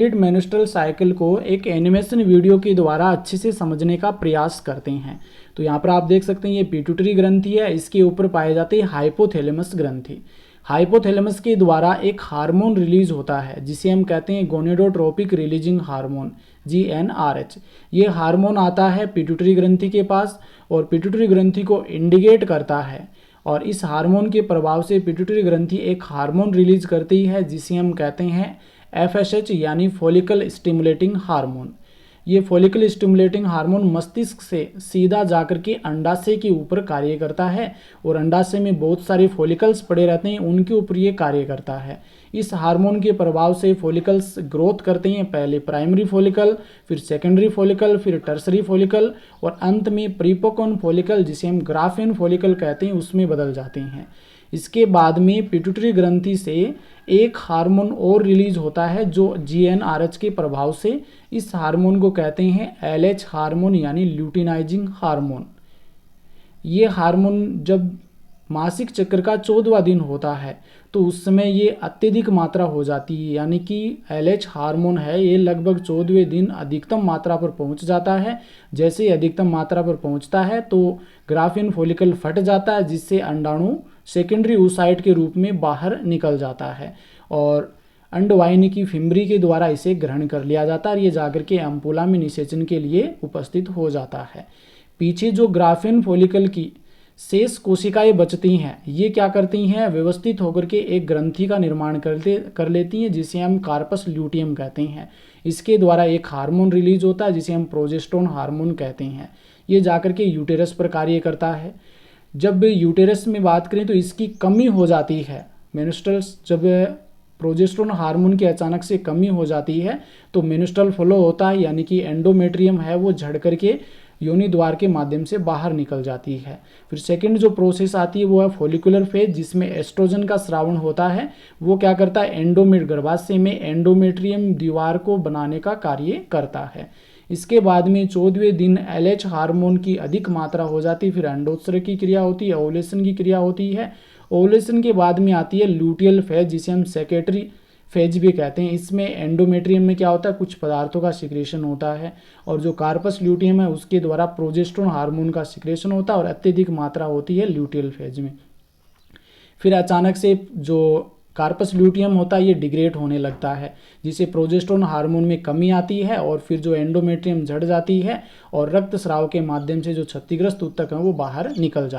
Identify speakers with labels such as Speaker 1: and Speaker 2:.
Speaker 1: Menstrual cycle को एक animation video के द्वारा अच्छे से समझने का प्रयास करते हैं। तो यहाँ पर आप देख सकते हैं ये पिट्यूटरी ग्रंथि है, इसके ऊपर पाए जाते हैं हाइपोथैलेमस ग्रंथि। हाइपोथैलेमस के द्वारा एक हार्मोन रिलीज होता है जिसे हम कहते हैं गोनेडोट्रोपिक रिलीजिंग हार्मोन, GnRH। ये हार्मोन आता है पिट्यूटरी ग्रंथि के पास और पिट्यूटरी ग्रंथि को इंडिकेट करता है, और इस हार्मोन के प्रभाव से पिट्यूटरी ग्रंथि एक हार्मोन रिलीज करती है जिसे हम कहते हैं FSH यानी फॉलिकल स्टिमुलेटिंग हार्मोन। ये फॉलिकल स्टिमुलेटिंग हार्मोन मस्तिष्क से सीधा जाकर के अंडाशय के ऊपर कार्य करता है, और अंडाशय में बहुत सारे फॉलिकल्स पड़े रहते हैं, उनके ऊपर ये कार्य करता है। इस हार्मोन के प्रभाव से फॉलिकल्स ग्रोथ करते हैं, पहले प्राइमरी फॉलिकल, फिर सेकेंडरी फॉलिकल, फिर टर्सरी फॉलिकल, और अंत में प्रीपोकॉन फॉलिकल जिसे हम ग्राफेन फॉलिकल कहते हैं उसमें बदल जाते हैं। इसके बाद में पिट्यूटरी ग्रंथि से एक हार्मोन और रिलीज होता है जो GnRH के प्रभाव से, इस हार्मोन को कहते हैं LH हार्मोन यानी ल्यूटिनाइजिंग हार्मोन। ये हार्मोन जब मासिक चक्र का 14वां दिन होता है तो उस समय ये अत्यधिक मात्रा हो जाती है, यानी कि LH हार्मोन है ये लगभग 14वें दिन अधिकतम मात्रा पर पहुंच जाता है। जैसे ही अधिकतम मात्रा पर पहुंचता है तो ग्राफिन फॉलिकल फट जाता है जिससे अंडाणु सेकेंडरी oocyte के रूप में बाहर निकल जाता है, और अंडवाहिनी की फिम्बरी के द्वारा इसे ग्रहण कर लिया जाता है और ये जाकर के अम्पुला में निषेचन के लिए उपस्थित हो जाता है। पीछे जो ग्राफिन फॉलिकल की शेष कोशिकाएं बचती हैं ये क्या करती हैं, व्यवस्थित होकर के एक ग्रंथि का निर्माण कर लेती हैं जिसे हम कार्पस ल्यूटियम कहते हैं। इसके द्वारा एक हार्मोन रिलीज होता है जिसे हम प्रोजेस्टेरोन हार्मोन कहते हैं। ये जाकर के यूटेरस पर कार्य करता है। जब यूटेरस में बात करें तो इसकी कमी हो जाती है, मेन्स्ट्रुअल जब प्रोजेस्टेरोन हार्मोन की अचानक से कमी हो जाती है तो मेन्स्ट्रुअल फ्लो होता है, यानी कि एंडोमेट्रियम है वो झड़ करके योनि द्वार के माध्यम से बाहर निकल जाती है। फिर सेकंड जो प्रोसेस आती है वो है फॉलिकुलर फेज, जिसमें एस्ट्रोजन का स्रावण होता है। वो क्या करता है, गर्भाशय में एंडोमेट्रियम दीवार को बनाने का कार्य करता है। इसके बाद में 14वें दिन LH हार्मोन की अधिक मात्रा हो जाती है, फिर अंडोत्सर्ग की क्रिया होती है, ओवुलेशन की क्रिया होती है। ओवुलेशन के बाद में आती है लूटियल फेज जिसे हम सेक्रेटरी फेज भी कहते हैं। इसमें एंडोमेट्रियम में क्या होता है, कुछ पदार्थों का सिक्रेशन होता है, और जो कार्पस ल्यूटियम है उसके द्वारा प्रोजेस्टेरोन हार्मोन का सिक्रेशन होता है और अत्यधिक मात्रा होती है ल्यूटियल फेज में। फिर अचानक से जो कार्पस ल्यूटियम होता है ये डिग्रेड होने लगता है जिसे प्रोजेस्टेरोन हार्मोन में कमी आती है, और फिर जो एंडोमेट्रियम झड़ जाती है और रक्तस्राव के माध्यम से जो क्षतिग्रस्त ऊतक है वो बाहर निकल जाता है।